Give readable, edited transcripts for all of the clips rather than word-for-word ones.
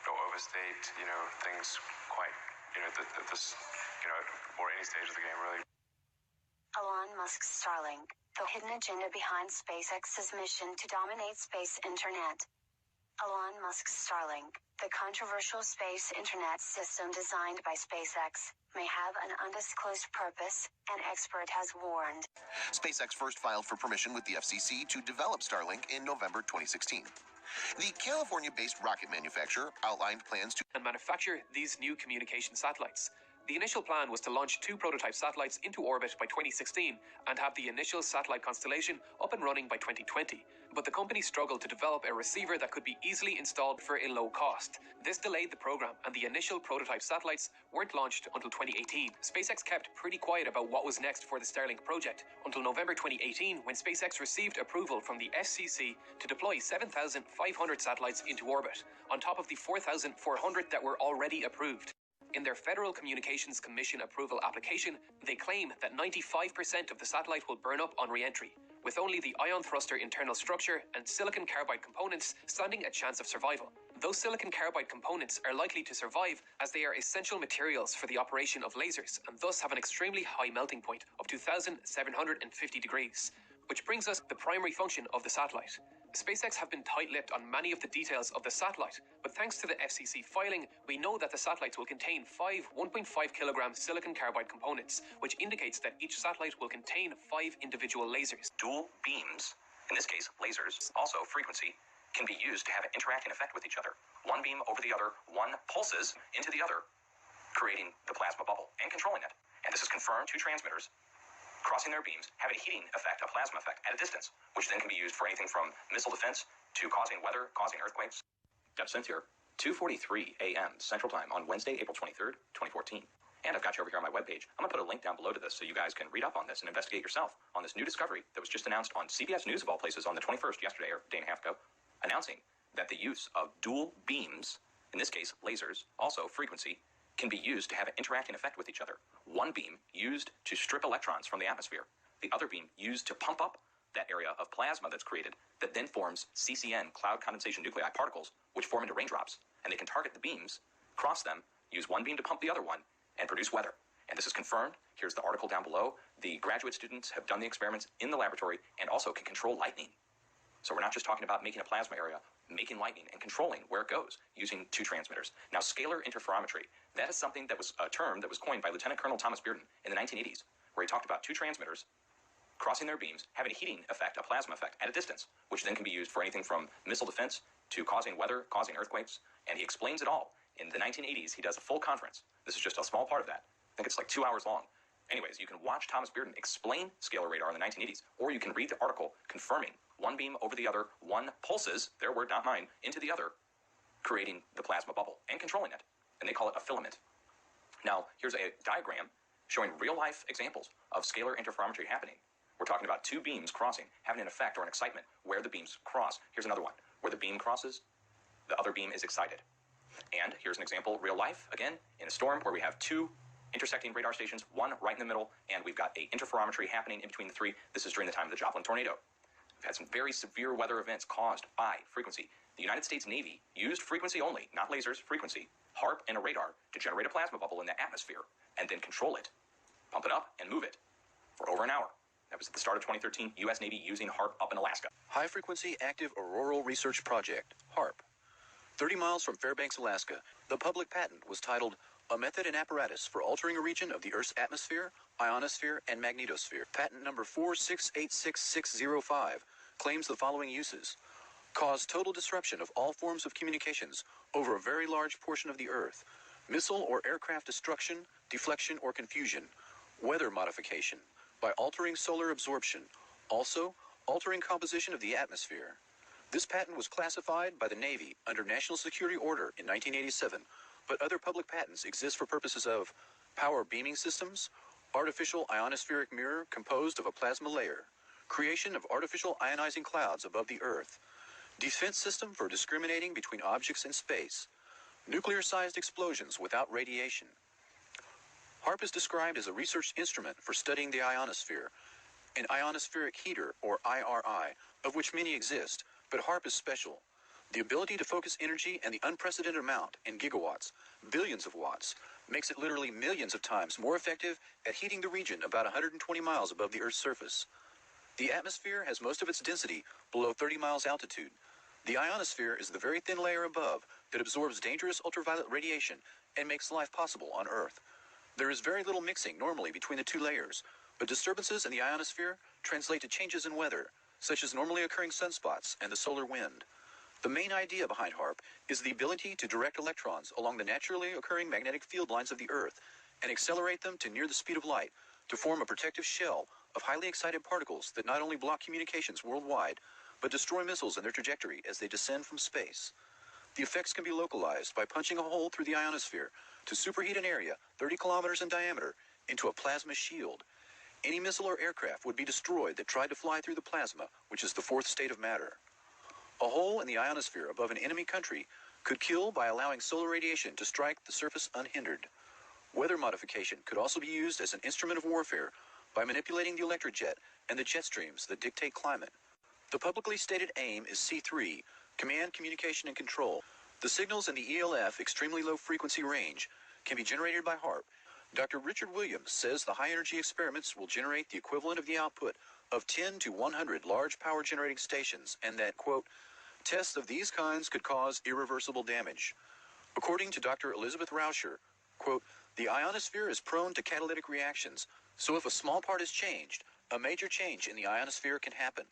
or overstate, things quite, at this, or any stage of the game, really. Elon Musk's Starlink, the hidden agenda behind SpaceX's mission to dominate space internet. Elon Musk's Starlink, the controversial space internet system designed by SpaceX, may have an undisclosed purpose, an expert has warned. SpaceX first filed for permission with the FCC to develop Starlink in November 2016. The California-based rocket manufacturer outlined plans to manufacture these new communication satellites. The initial plan was to launch 2 prototype satellites into orbit by 2016 and have the initial satellite constellation up and running by 2020. But the company struggled to develop a receiver that could be easily installed for a low cost. This delayed the program, and the initial prototype satellites weren't launched until 2018. SpaceX kept pretty quiet about what was next for the Starlink project until November 2018, when SpaceX received approval from the FCC to deploy 7,500 satellites into orbit, on top of the 4,400 that were already approved. In their Federal Communications Commission approval application, they claim that 95% of the satellite will burn up on re-entry, with only the ion thruster internal structure and silicon carbide components standing a chance of survival. Those silicon carbide components are likely to survive as they are essential materials for the operation of lasers and thus have an extremely high melting point of 2,750 degrees, which brings us the primary function of the satellite. SpaceX have been tight-lipped on many of the details of the satellite, but thanks to the FCC filing, we know that the satellites will contain 5 1.5 kilogram silicon carbide components, which indicates that each satellite will contain 5 individual lasers. Dual beams, in this case lasers, also frequency, can be used to have an interacting effect with each other. One beam over the other, one pulses into the other, creating the plasma bubble and controlling it. And this is confirmed. 2 transmitters crossing their beams have a heating effect, a plasma effect, at a distance, which then can be used for anything from missile defense to causing weather, causing earthquakes. Dutchsinse here, 2:43 a.m. Central Time on Wednesday, April 23rd, 2014. And I've got you over here on my webpage. I'm going to put a link down below to this so you guys can read up on this and investigate yourself on this new discovery that was just announced on CBS News, of all places, on the 21st, yesterday, or a day and a half ago, announcing that the use of dual beams, in this case lasers, also frequency, can be used to have an interacting effect with each other. One beam used to strip electrons from the atmosphere. The other beam used to pump up that area of plasma that's created that then forms CCN, cloud condensation nuclei particles, which form into raindrops. And they can target the beams, cross them, use one beam to pump the other one, and produce weather. And this is confirmed. Here's the article down below. The graduate students have done the experiments in the laboratory and also can control lightning. So we're not just talking about making a plasma area, making lightning and controlling where it goes using 2 transmitters. Now, scalar interferometry, that is something that was a term that was coined by Lieutenant Colonel Thomas Bearden in the 1980s, where he talked about 2 transmitters crossing their beams, having a heating effect, a plasma effect, at a distance, which then can be used for anything from missile defense to causing weather, causing earthquakes, and he explains it all. In the 1980s, he does a full conference. This is just a small part of that. I think it's like 2 hours long. Anyways, you can watch Thomas Bearden explain scalar radar in the 1980s, or you can read the article confirming one beam over the other, one pulses, their word, not mine, into the other, creating the plasma bubble and controlling it. And they call it a filament. Now, here's a diagram showing real-life examples of scalar interferometry happening. We're talking about 2 beams crossing, having an effect or an excitement where the beams cross. Here's another one. Where the beam crosses, the other beam is excited. And here's an example, real life, again, in a storm where we have 2 intersecting radar stations, one right in the middle, and we've got a interferometry happening in between the 3. This is during the time of the Joplin tornado. We've had some very severe weather events caused by frequency. The United States Navy used frequency only, not lasers, frequency, HAARP and a radar to generate a plasma bubble in the atmosphere and then control it, pump it up, and move it for over an hour. That was at the start of 2013, U.S. Navy using HAARP up in Alaska. High Frequency Active Auroral Research Project, HAARP. 30 miles from Fairbanks, Alaska, the public patent was titled A Method and Apparatus for Altering a Region of the Earth's Atmosphere, Ionosphere, and Magnetosphere. Patent number 4686605 claims the following uses. Cause total disruption of all forms of communications over a very large portion of the Earth. Missile or aircraft destruction, deflection, or confusion. Weather modification by altering solar absorption. Also, altering composition of the atmosphere. This patent was classified by the Navy under National Security Order in 1987, but other public patents exist for purposes of power beaming systems, artificial ionospheric mirror composed of a plasma layer, creation of artificial ionizing clouds above the Earth, defense system for discriminating between objects in space, nuclear-sized explosions without radiation. HAARP is described as a research instrument for studying the ionosphere, an ionospheric heater, or IRI, of which many exist, but HAARP is special. The ability to focus energy and the unprecedented amount in gigawatts, billions of watts, makes it literally millions of times more effective at heating the region about 120 miles above the Earth's surface. The atmosphere has most of its density below 30 miles altitude. The ionosphere is the very thin layer above that absorbs dangerous ultraviolet radiation and makes life possible on Earth. There is very little mixing normally between the two layers, but disturbances in the ionosphere translate to changes in weather, such as normally occurring sunspots and the solar wind. The main idea behind HAARP is the ability to direct electrons along the naturally occurring magnetic field lines of the Earth and accelerate them to near the speed of light to form a protective shell of highly excited particles that not only block communications worldwide, but destroy missiles in their trajectory as they descend from space. The effects can be localized by punching a hole through the ionosphere to superheat an area 30 kilometers in diameter into a plasma shield. Any missile or aircraft would be destroyed that tried to fly through the plasma, which is the fourth state of matter. A hole in the ionosphere above an enemy country could kill by allowing solar radiation to strike the surface unhindered. Weather modification could also be used as an instrument of warfare by manipulating the electric jet and the jet streams that dictate climate. The publicly stated aim is C3, Command, Communication, and Control. The signals in the ELF extremely low frequency range can be generated by HAARP. Dr. Richard Williams says the high-energy experiments will generate the equivalent of the output of 10 to 100 large power generating stations, and that, quote, tests of these kinds could cause irreversible damage. According to Dr. Elizabeth Rauscher, quote, the ionosphere is prone to catalytic reactions, so if a small part is changed, a major change in the ionosphere can happen.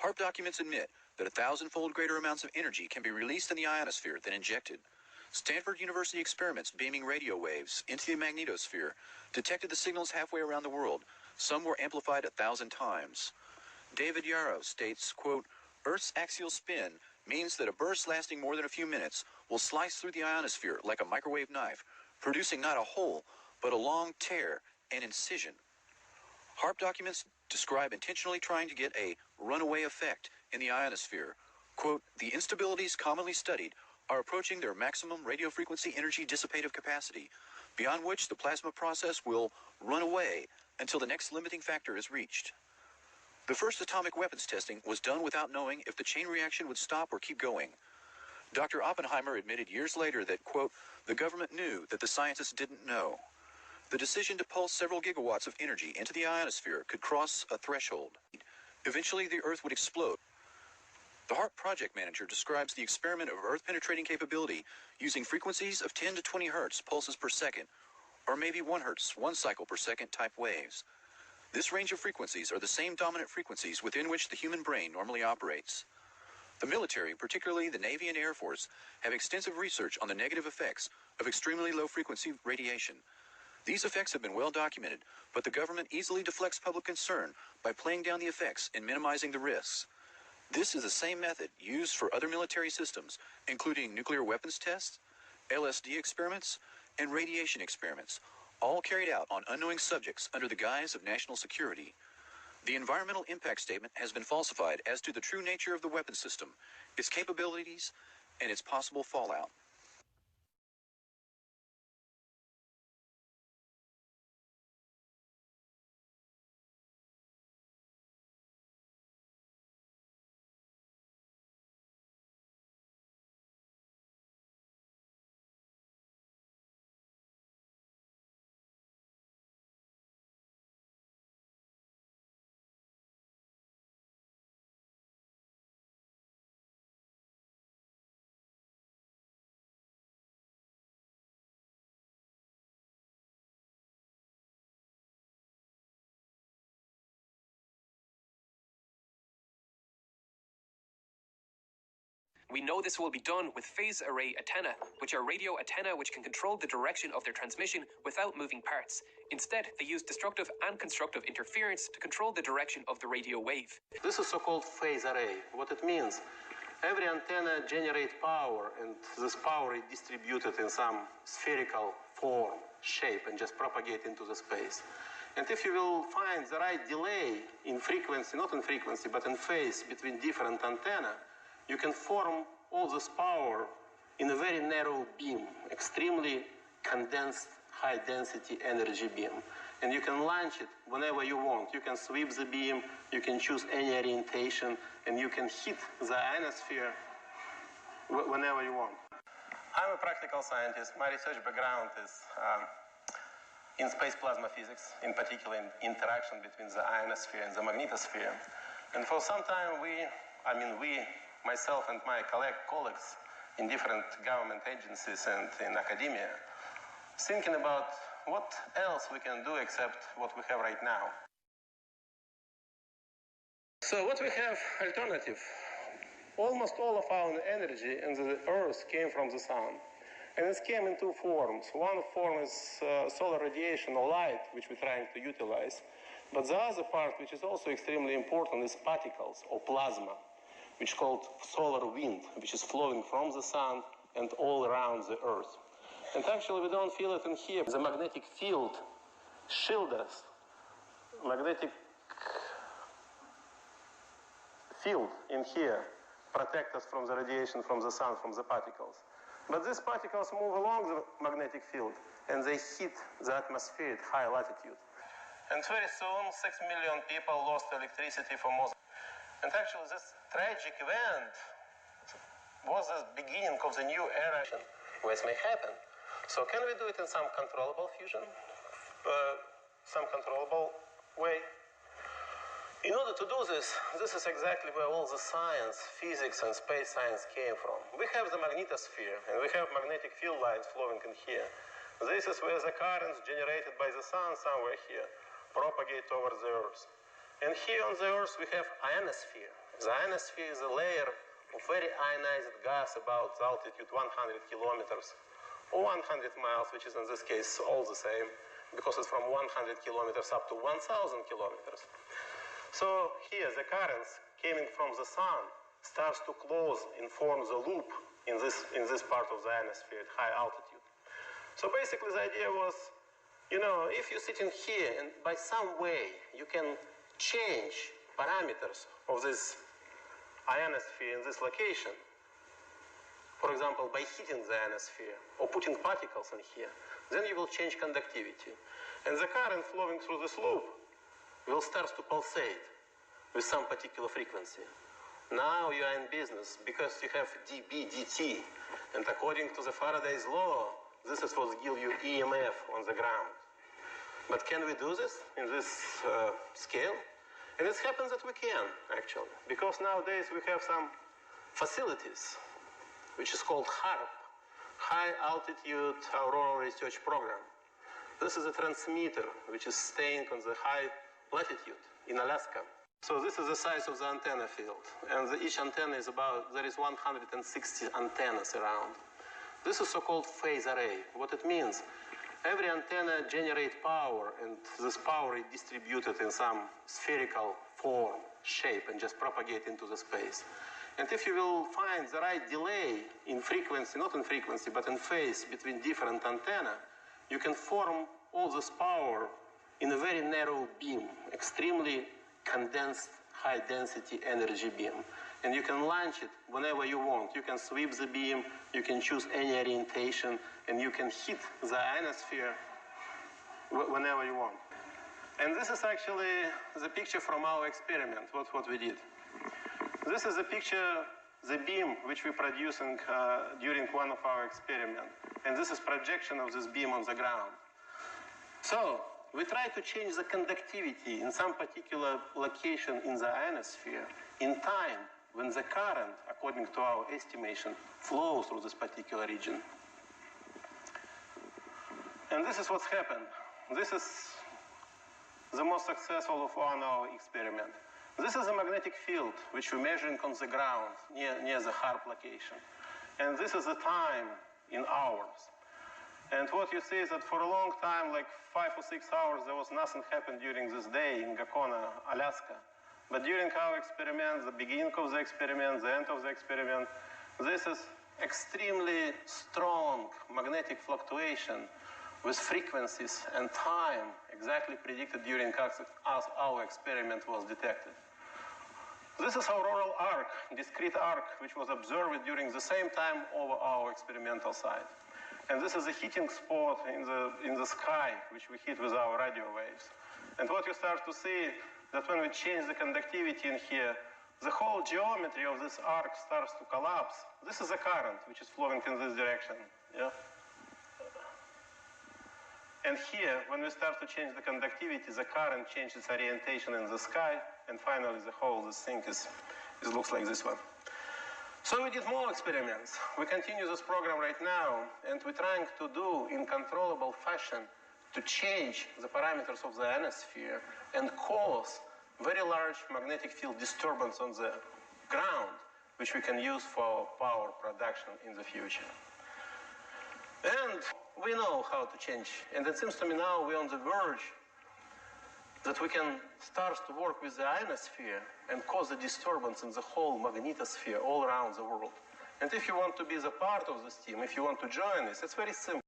HAARP documents admit that 1,000-fold greater amounts of energy can be released in the ionosphere than injected. Stanford University experiments beaming radio waves into the magnetosphere detected the signals halfway around the world. Some were amplified 1,000 times. David Yarrow states, quote, Earth's axial spin means that a burst lasting more than a few minutes will slice through the ionosphere like a microwave knife, producing not a hole, but a long tear and incision. HAARP documents describe intentionally trying to get a runaway effect in the ionosphere. Quote, the instabilities commonly studied are approaching their maximum radio frequency energy dissipative capacity, beyond which the plasma process will run away until the next limiting factor is reached. The first atomic weapons testing was done without knowing if the chain reaction would stop or keep going. Dr. Oppenheimer admitted years later that, quote, the government knew that the scientists didn't know. The decision to pulse several gigawatts of energy into the ionosphere could cross a threshold. Eventually, the Earth would explode. The HAARP project manager describes the experiment of Earth-penetrating capability using frequencies of 10 to 20 hertz pulses per second, or maybe 1 hertz, 1 cycle per second type waves. This range of frequencies are the same dominant frequencies within which the human brain normally operates. The military, particularly the Navy and Air Force, have extensive research on the negative effects of extremely low-frequency radiation. These effects have been well documented, but the government easily deflects public concern by playing down the effects and minimizing the risks. This is the same method used for other military systems, including nuclear weapons tests, LSD experiments, and radiation experiments, all carried out on unknowing subjects under the guise of national security. The environmental impact statement has been falsified as to the true nature of the weapon system, its capabilities, and its possible fallout. We know this will be done with phase array antennae, which are radio antennae which can control the direction of their transmission without moving parts. Instead, they use destructive and constructive interference to control the direction of the radio wave. This is so-called phase array. What it means, every antenna generates power, and this power is distributed in some spherical form, shape, and just propagate into the space. And if you will find the right delay in frequency, not in frequency, but in phase between different antennae, you can form all this power in a very narrow beam, extremely condensed, high-density energy beam. And you can launch it whenever you want. You can sweep the beam, you can choose any orientation, and you can hit the ionosphere whenever you want. I'm a practical scientist. My research background is in space plasma physics, in particular in interaction between the ionosphere and the magnetosphere. And for some time, myself and my colleagues in different government agencies and in academia, thinking about what else we can do except what we have right now. So what we have alternative. Almost all of our energy in the Earth came from the sun. And it came in two forms. One form is solar radiation or light, which we're trying to utilize. But the other part, which is also extremely important, is particles or plasma, which is called solar wind, which is flowing from the sun and all around the Earth. And actually, we don't feel it in here. The magnetic field shields us. Magnetic field in here protect us from the radiation from the sun, from the particles. But these particles move along the magnetic field, and they hit the atmosphere at high latitude. And very soon, 6 million people lost electricity for most. And actually, this tragic event was the beginning of the new era. What may happen? So can we do it in some controllable fusion? Some controllable way? In order to do this, this is exactly where all the science, physics, and space science came from. We have the magnetosphere, and we have magnetic field lines flowing in here. This is where the currents generated by the sun somewhere here propagate over the Earth. And here on the Earth, we have ionosphere. The ionosphere is a layer of very ionized gas about the altitude 100 kilometers or 100 miles, which is in this case all the same, because it's from 100 kilometers up to 1,000 kilometers. So here, the currents coming from the sun starts to close and form the loop in this part of the ionosphere at high altitude. So basically, the idea was, if you're sitting here and by some way you can change parameters of this ionosphere in this location, for example, by heating the ionosphere or putting particles in here, then you will change conductivity. And the current flowing through this loop will start to pulsate with some particular frequency. Now you are in business because you have dB dt, and according to the Faraday's law, this is what gives you EMF on the ground. But can we do this in this scale? And it happens that we can, actually, because nowadays we have some facilities, which is called HAARP, High Altitude Auroral Research Program. This is a transmitter which is staying on the high latitude in Alaska. So this is the size of the antenna field. And each antenna is there is 160 antennas around. This is so-called phase array. What it means, every antenna generates power, and this power is distributed in some spherical form, shape, and just propagate into the space. And if you will find the right delay in frequency, not in frequency, but in phase between different antenna, you can form all this power in a very narrow beam, extremely condensed high-density energy beam. And you can launch it whenever you want. You can sweep the beam, you can choose any orientation, and you can hit the ionosphere whenever you want. And this is actually the picture from our experiment, what we did. This is the picture, the beam which we producing during one of our experiments. And this is projection of this beam on the ground. So we try to change the conductivity in some particular location in the ionosphere in time when the current, according to our estimation, flows through this particular region. And this is what's happened. This is the most successful of our experiment. This is a magnetic field which we're measuring on the ground near the HAARP location. And this is the time in hours. And what you see is that for a long time, like 5 or 6 hours, there was nothing happened during this day in Gakona, Alaska. But during our experiment, the beginning of the experiment, the end of the experiment, this is extremely strong magnetic fluctuation with frequencies and time exactly predicted during as our experiment was detected. This is auroral arc, discrete arc, which was observed during the same time over our experimental site. And this is a heating spot in the sky, which we hit with our radio waves. And what you start to see, that when we change the conductivity in here, the whole geometry of this arc starts to collapse. This is a current which is flowing in this direction. Yeah? And here, when we start to change the conductivity, the current changes orientation in the sky, and finally the whole this thing looks like this one. So we did more experiments. We continue this program right now, and we're trying to do in controllable fashion to change the parameters of the ionosphere and cause very large magnetic field disturbance on the ground, which we can use for power production in the future. And we know how to change. And it seems to me now we're on the verge that we can start to work with the ionosphere and cause a disturbance in the whole magnetosphere all around the world. And if you want to be the part of this team, if you want to join us, it's very simple.